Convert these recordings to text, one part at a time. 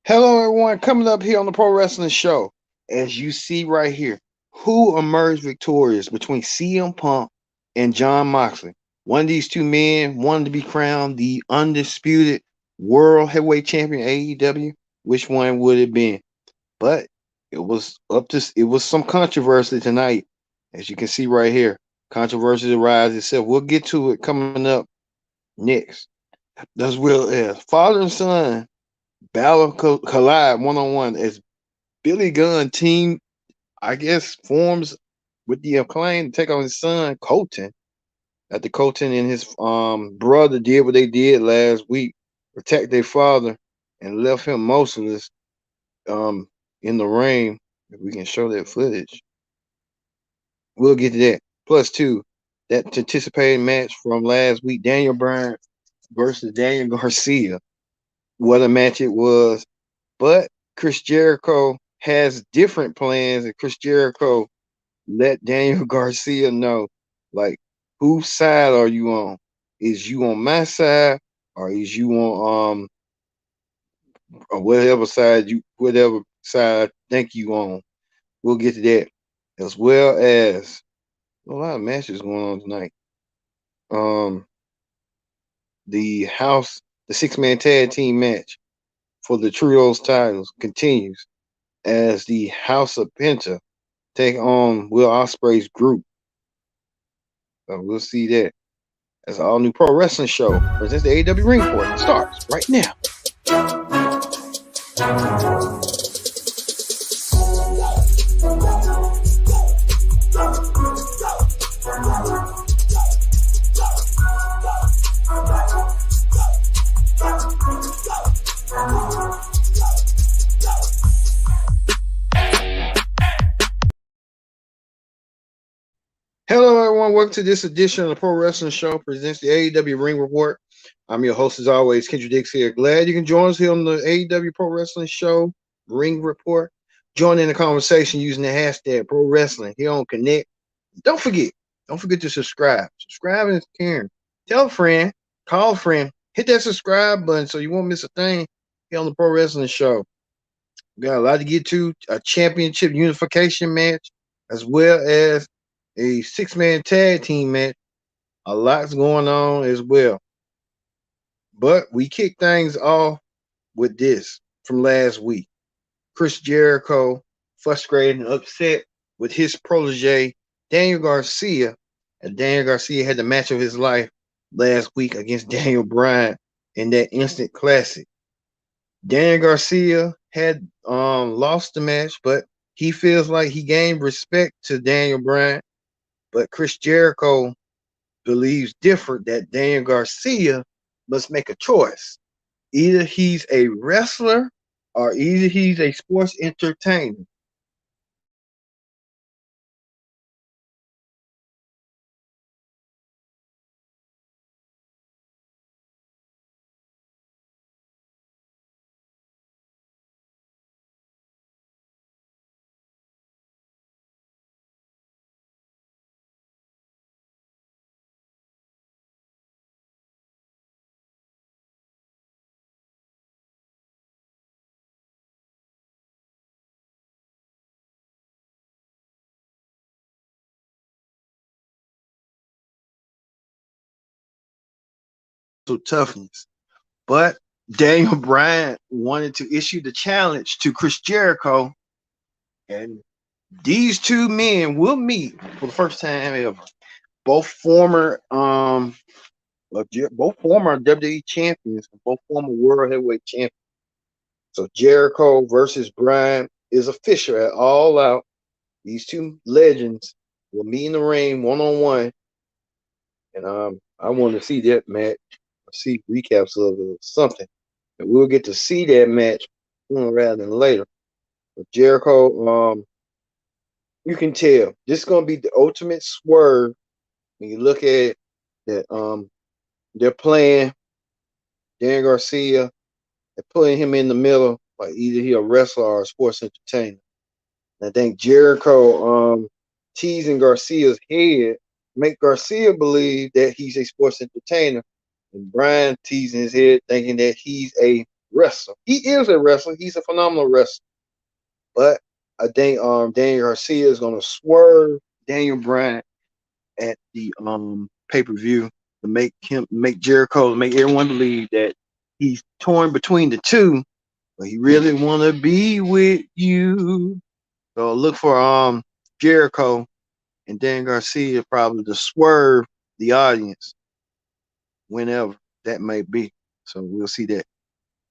Hello, everyone. Coming up here on the Pro Wrestling Show, as you see right here, who emerged victorious between CM Punk and John Moxley? One of these two men wanted to be crowned the undisputed World Heavyweight Champion AEW. Which one would it be? But it was some controversy tonight, as you can see right here. Controversy arises itself. We'll get to it coming up next. As well as father and son battle collide one on one as Billy Gunn team, I guess, forms with the Acclaim to take on his son Colton. After Colton and his brother did what they did last week, protect their father, and left him motionless in the ring. If we can show that footage, we'll get to that. Plus two, that anticipated match from last week, Daniel Bryan versus Daniel Garcia. What a match it was. But Chris Jericho has different plans, and Chris Jericho let Daniel Garcia know, like, whose side are you on? Is you on my side, or is you on or whatever side I think you on? We'll get to that, as well as a lot of matches going on tonight. Um, the 6-man tag team match for the trios titles continues as the House of Penta take on Will Ospreay's group. So we'll see that. As an all new pro wrestling show presents the AEW Ring Report. It starts right now. Hello, everyone. Welcome to this edition of the Pro Wrestling Show presents the AEW Ring Report. I'm your host, as always, Kendra Dix here. Glad you can join us here on the AEW Pro Wrestling Show Ring Report. Join in the conversation using the hashtag Pro Wrestling here on Connect. Don't forget to subscribe. Subscribe is caring. Tell a friend, call a friend, hit that subscribe button so you won't miss a thing here on the Pro Wrestling Show. We got a lot to get to, a championship unification match, as well as a 6-man tag team match. A lot's going on as well. But we kick things off with this from last week. Chris Jericho frustrated and upset with his protege, Daniel Garcia. And Daniel Garcia had the match of his life last week against Daniel Bryan in that instant classic. Daniel Garcia had lost the match, but he feels like he gained respect to Daniel Bryan. But Chris Jericho believes different, that Daniel Garcia must make a choice. Either he's a wrestler or either he's a sports entertainer. So toughness. But Daniel Bryan wanted to issue the challenge to Chris Jericho, and these two men will meet for the first time ever. Both former both former WWE champions, both former World Heavyweight champions. So Jericho versus Bryan is official at All Out. These two legends will meet in the ring one on one, and I want to see that match. See recaps of it or something, and we'll get to see that match sooner rather than later. But Jericho, you can tell this is gonna be the ultimate swerve when you look at it, that they're playing Dan Garcia. They're putting him in the middle, like either he a wrestler or a sports entertainer. And I think Jericho teasing Garcia's head make Garcia believe that he's a sports entertainer, and Bryan teasing his head thinking that he's a wrestler. He is a wrestler. He's a phenomenal wrestler. But I think Daniel Garcia is gonna swerve Daniel Bryan at the pay-per-view to make Jericho, make everyone believe that he's torn between the two, but he really wanna be with you. So look for Jericho and Dan Garcia probably to swerve the audience whenever that may be. So we'll see that.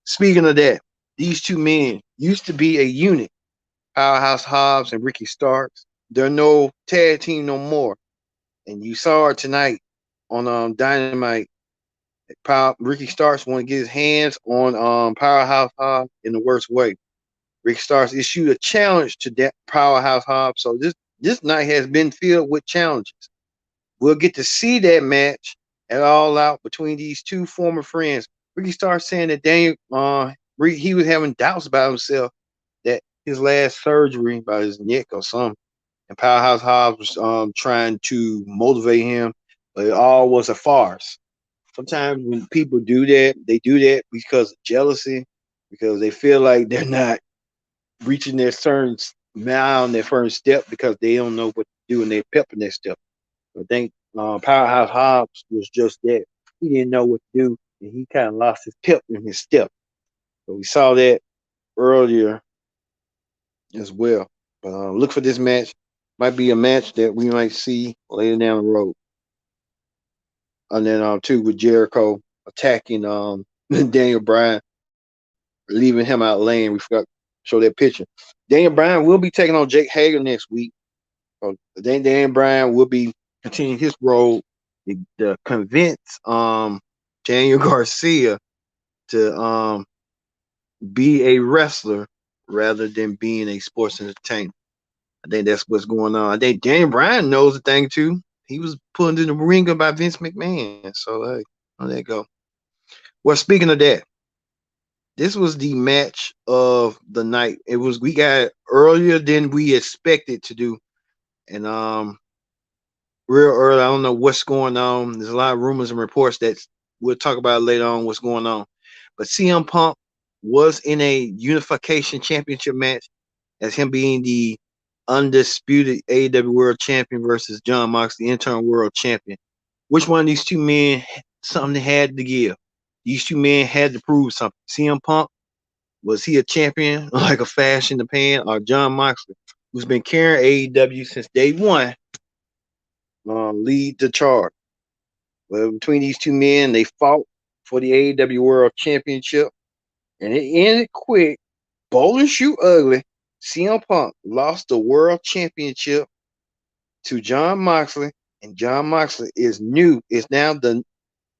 Speaking of that, these two men used to be a unit, Powerhouse Hobbs and Ricky Starks. They're no tag team no more. And you saw it tonight on Dynamite. Ricky Starks want to get his hands on Powerhouse Hobbs in the worst way. Ricky Starks issued a challenge to that Powerhouse Hobbs. So this night has been filled with challenges. We'll get to see that match at All Out between these two former friends. Ricky Starks saying that Daniel, he was having doubts about himself, that his last surgery about his neck or something, and Powerhouse Hobbs was trying to motivate him, but it all was a farce. Sometimes when people do that, they do that because of jealousy, because they feel like they're not reaching their certain mile on their first step because they don't know what to do and they're pepping their step. I think Powerhouse Hobbs was just that. He didn't know what to do, and he kind of lost his pep in his step. So we saw that earlier as well. But look for this match. Might be a match that we might see later down the road. And then too with Jericho attacking Daniel Bryan, leaving him out lane. We forgot to show that picture. Daniel Bryan will be taking on Jake Hager next week. So Daniel Bryan will be continuing his role to convince Daniel Garcia to be a wrestler rather than being a sports entertainer. I think that's what's going on. I think Daniel Bryan knows the thing too. He was put in the ringer by Vince McMahon. So hey, there you go. Well, speaking of that, this was the match of the night. We got it earlier than we expected to do. And real early, I don't know what's going on. There's a lot of rumors and reports that we'll talk about later on what's going on. But CM Punk was in a unification championship match as him being the undisputed AEW World Champion versus John Moxley, the interim World Champion. Which one of these two men something had to give? These two men had to prove something. CM Punk, was he a champion like a flash in the pan, or John Moxley, who's been carrying AEW since day one, lead the charge? Well, between these two men, they fought for the AEW World Championship, and it ended quick. Bold and shoot ugly. CM Punk lost the World Championship to John Moxley, and John Moxley is now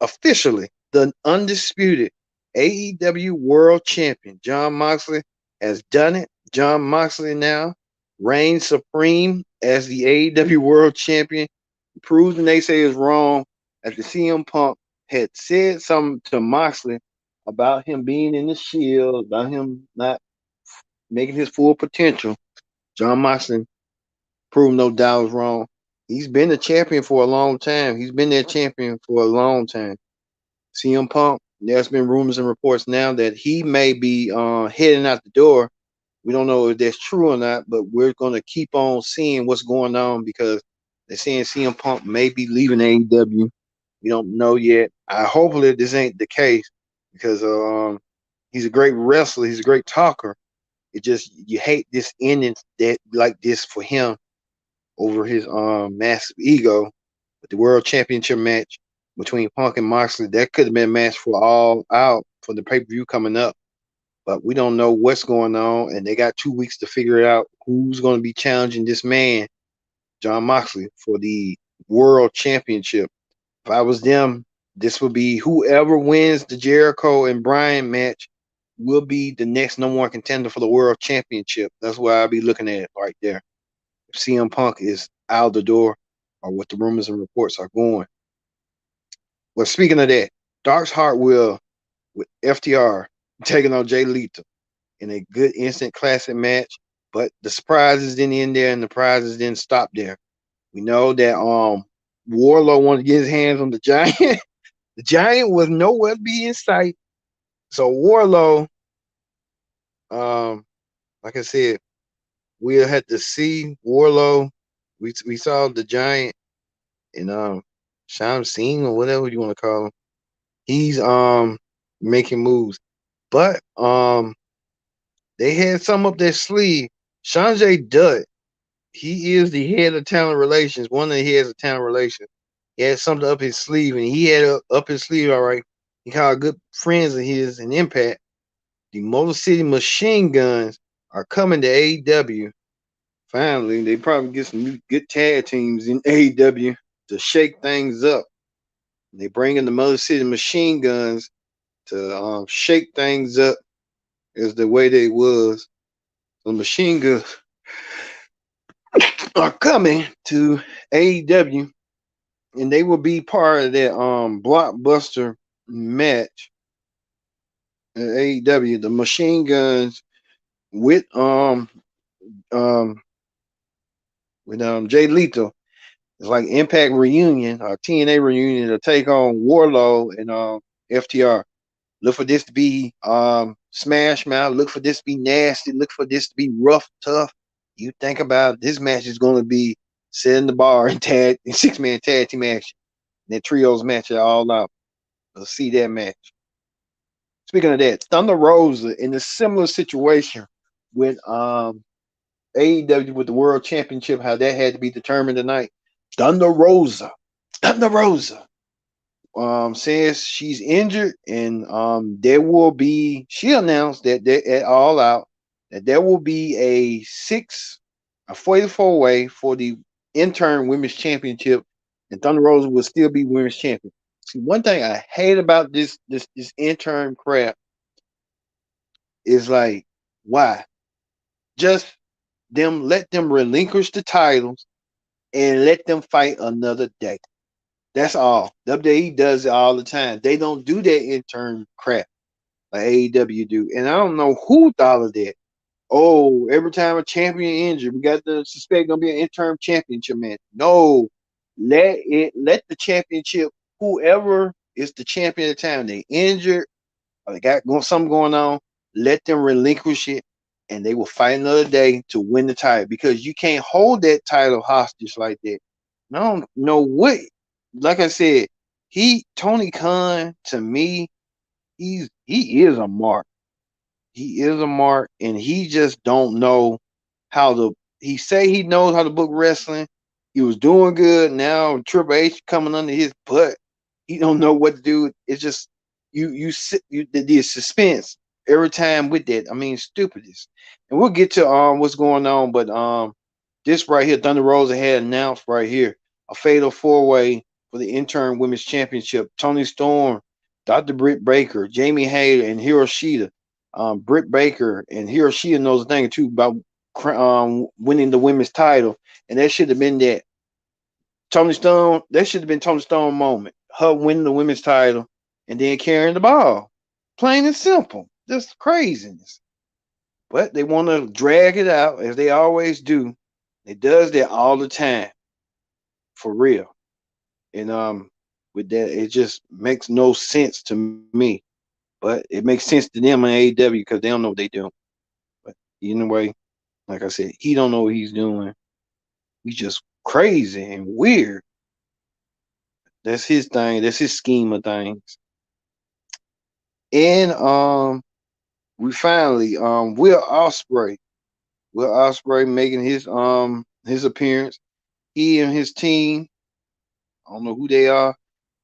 officially the undisputed AEW World Champion. John Moxley has done it. John Moxley now reigns supreme as the AEW World Champion. He proves the naysayers wrong, as the CM Punk had said something to Moxley about him being in the Shield, about him not making his full potential. John Moxley proved no doubt was wrong. He's been a champion for a long time. He's been that champion for a long time. CM Punk, there's been rumors and reports now that he may be heading out the door. We don't know if that's true or not, but we're going to keep on seeing what's going on because they're saying CM Punk may be leaving AEW. We don't know yet. Hopefully this ain't the case because he's a great wrestler. He's a great talker. It just, you hate this ending that like this for him over his massive ego. With the World Championship match between Punk and Moxley, that could have been a match for All Out for the pay-per-view coming up. But we don't know what's going on, and they got 2 weeks to figure out who's going to be challenging this man, John Moxley, for the World Championship. If I was them, this would be whoever wins the Jericho and Bryan match will be the next number one contender for the World Championship. That's what I'll be looking at right there. If CM Punk is out the door, or what the rumors and reports are going. Well, speaking of that, Dark's Hartwell with FTR taking on Jay Lethal in a good instant classic match, but the surprises didn't end there and the prizes didn't stop there. We know that Warlow wanted to get his hands on the Giant. The Giant was nowhere to be in sight. So Warlow, um, like I said, we'll have to see Warlow. We saw the Giant and Sham Singh or whatever you want to call him. He's making moves, but they had some up their sleeve. Sanjay Dutt, he is the head of talent relations, one of the heads of talent relations. He had something up his sleeve, and he had up his sleeve, all right. He called good friends of his in Impact. The Motor City Machine Guns are coming to AEW. Finally, they probably get some new good tag teams in AEW to shake things up. They bring in the Motor City Machine Guns to shake things up as the way they was. The Machine Guns are coming to AEW, and they will be part of that blockbuster match at AEW. The Machine Guns with um Jay Lethal. It's like Impact reunion or TNA reunion to take on Warlow and FTR. Look for this to be smash mouth. Look for this to be nasty. Look for this to be rough, tough. You think about this match is going to be setting the bar in tag in 6-man tag team action. That trios match are all out. We'll see that match. Speaking of that, Thunder Rosa in a similar situation with AEW with the World Championship, how that had to be determined tonight. Thunder Rosa. Thunder Rosa says she's injured, and there will be. She announced that at All Out that there will be a 44 way for the interim women's championship, and Thunder Rosa will still be women's champion. See, one thing I hate about this interim crap is like, why? Just let them relinquish the titles and let them fight another day. That's all. WWE does it all the time. They don't do that intern crap like AEW do. And I don't know who thought of that. Oh, every time a champion injured, we got the suspect gonna be an interim championship match. No, let the championship, whoever is the champion at the time, they injured or they got something going on, let them relinquish it and they will fight another day to win the title because you can't hold that title hostage like that. I don't know what. Like I said, Tony Khan to me, he is a mark. He is a mark, and he just don't know how to. He say he knows how to book wrestling. He was doing good. Now Triple H coming under his butt. He don't know what to do. It's just the suspense every time with that. I mean, stupidest. And we'll get to what's going on, but this right here, Thunder Rosa had announced right here a fatal 4-way for the interim women's championship. Tony Storm, Dr. Britt Baker, Jamie Hayter, and Hiroshita. Britt Baker and Hiroshita knows a thing or two about winning the women's title, and that should have been that Tony Stone. That should have been Tony Stone moment. Her winning the women's title and then carrying the ball. Plain and simple. Just craziness. But they want to drag it out as they always do. It does that all the time, for real. And with that, it just makes no sense to me. But it makes sense to them in AEW because they don't know what they do. But anyway, like I said, he don't know what he's doing. He's just crazy and weird. That's his thing. That's his scheme of things. And we finally Will Ospreay making his appearance. He and his team, I don't know who they are,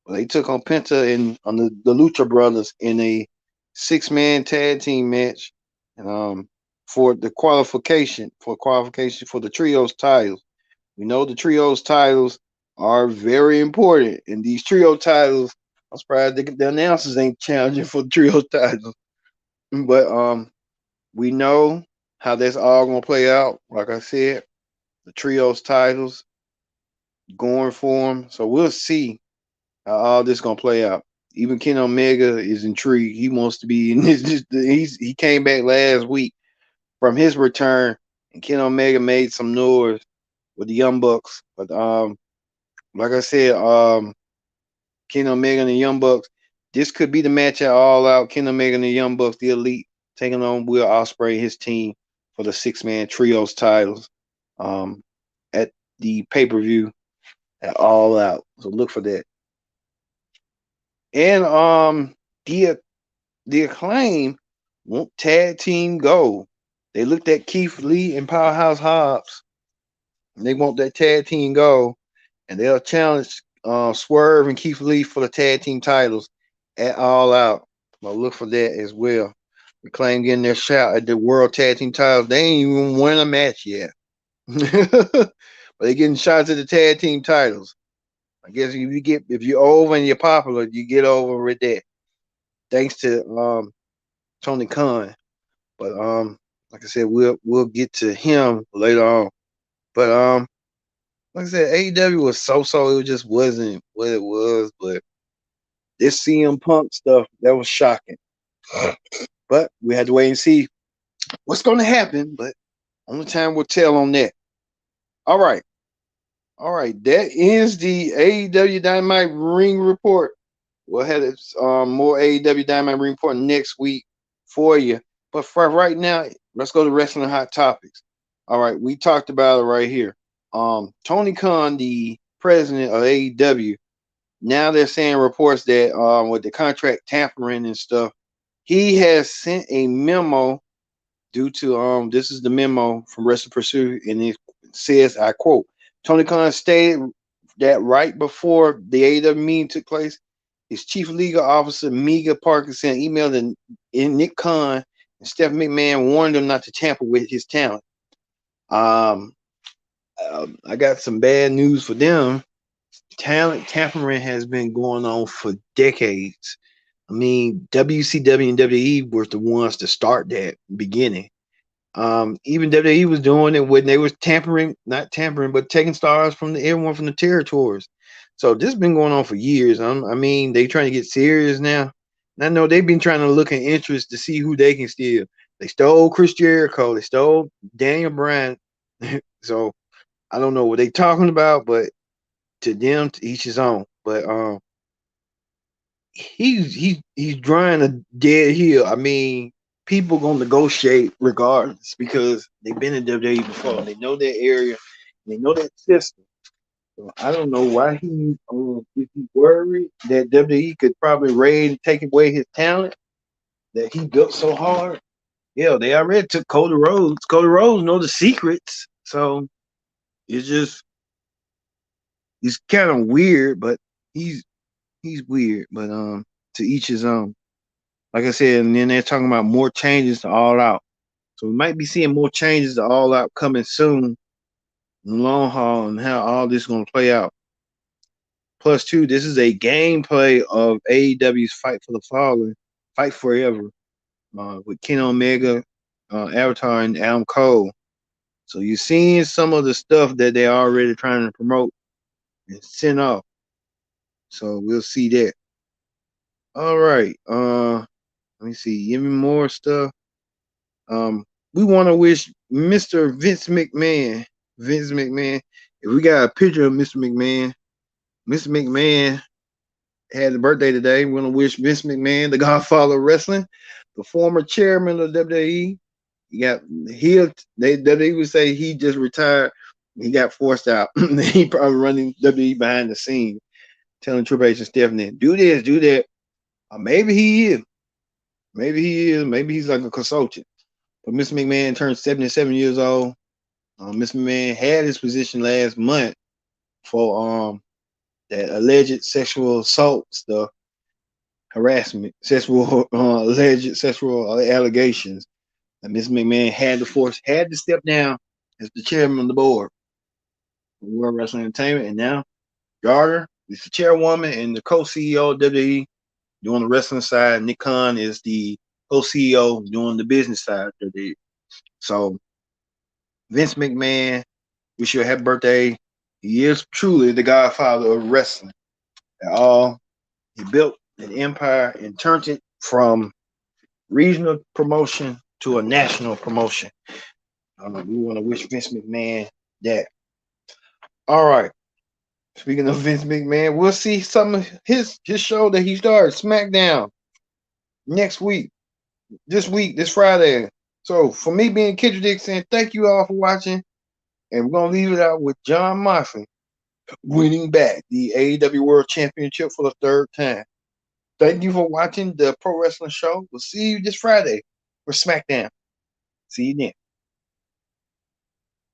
but they took on Penta and on the Lucha Brothers in a 6-man tag team match, and for the qualification for the trios titles. We know the trios titles are very important, and these trio titles, I'm surprised the announcers ain't challenging for the trio titles. But we know how that's all gonna play out. Like I said, the trios titles going for them. So we'll see how all this gonna play out. Even Ken Omega is intrigued. He wants to be in this. He came back last week from his return, and Ken Omega made some noise with the Young Bucks. But like I said, Ken Omega and the Young Bucks, This could be the match at All Out. Kenny Omega and the Young Bucks, the Elite, taking on Will Ospreay and his team for the six-man trios titles at the pay-per-view at All Out. So look for that. And the Acclaim want tag team gold. They looked at Keith Lee and Powerhouse Hobbs. And they want that tag team gold, and they'll challenge Swerve and Keith Lee for the tag team titles at All Out. But look for that as well. The Acclaim getting their shot at the World Tag Team titles. They ain't even won a match yet. But they getting shots at the tag team titles. I guess if you're over and you're popular, you get over with that. Thanks to Tony Khan. But like I said, we'll get to him later on. But like I said, AEW was so. It just wasn't what it was. But this CM Punk stuff, that was shocking. But we had to wait and see what's going to happen. But only time will tell on that. All right. That ends the AEW Dynamite Ring Report. We'll have more AEW Dynamite Ring Report next week for you. But for right now, let's go to Wrestling Hot Topics. All right, we talked about it right here. Tony Khan, the president of AEW, now they're saying reports that with the contract tampering and stuff, he has sent a memo due to this is the memo from Wrestling Pursuit, and it says, I quote, Tony Khan stated that right before the AEW meeting took place, his chief legal officer, Mega Parker, sent an email to Nick Khan and Steph McMahon, warned them not to tamper with his talent. I got some bad news for them. Talent tampering has been going on for decades. I mean, WCW and WWE were the ones to start that beginning. Even WWE was doing it when they was not tampering, but taking stars from everyone from the territories. So this has been going on for years. I mean, they trying to get serious now. And I know they've been trying to look at interest to see who they can steal. They stole Chris Jericho. They stole Daniel Bryan. So I don't know what they talking about, but to them, to each his own. But he's drawing a dead heel. I mean, people gonna negotiate regardless because they've been in WWE before. They know that area. They know that system. So I don't know why if he worried that WWE could probably raid and take away his talent that he built so hard. Yeah, they already took Cody Rhodes. Cody Rhodes know the secrets. So it's kind of weird, but he's weird. But to each his own. Like I said, and then they're talking about more changes to All Out. So we might be seeing more changes to All Out coming soon in the long haul and how all this is going to play out. Plus, two, this is a gameplay of AEW's Fight for the Fallen, Fight Forever, with Kenny Omega, Avatar, and Adam Cole. So you're seeing some of the stuff that they're already trying to promote and send off. So we'll see that. All right. Let me see. Give me more stuff. We want to wish Mr. Vince McMahon. If we got a picture of Mr. McMahon, Mr. McMahon had a birthday today. We want to wish Vince McMahon, the Godfather of Wrestling, the former chairman of WWE. They would say he just retired. He got forced out. He probably running WWE behind the scenes, telling Triple H and Stephanie, do this, do that. Maybe he is. Maybe he's like a consultant. But Mr. McMahon turned 77 years old. Mr. McMahon had his position last month for that alleged sexual assault stuff, harassment, alleged sexual allegations. And Mr. McMahon had to step down as the chairman of the board of World Wrestling Entertainment. And now Garter is the chairwoman and the co-CEO of WWE doing the wrestling side. Nick Khan is the co-CEO doing the business side of WWE. So Vince McMahon, wish you a happy birthday. He is truly the godfather of wrestling. He built an empire and turned it from regional promotion to a national promotion. We want to wish Vince McMahon that. All right. Speaking of Vince McMahon, we'll see some of his show that he started, SmackDown, next week. This Friday. So for me being Kendrick Dixon, thank you all for watching. And we're gonna leave it out with John Moxley winning back the AEW World Championship for the third time. Thank you for watching the Pro Wrestling Show. We'll see you this Friday for SmackDown. See you then.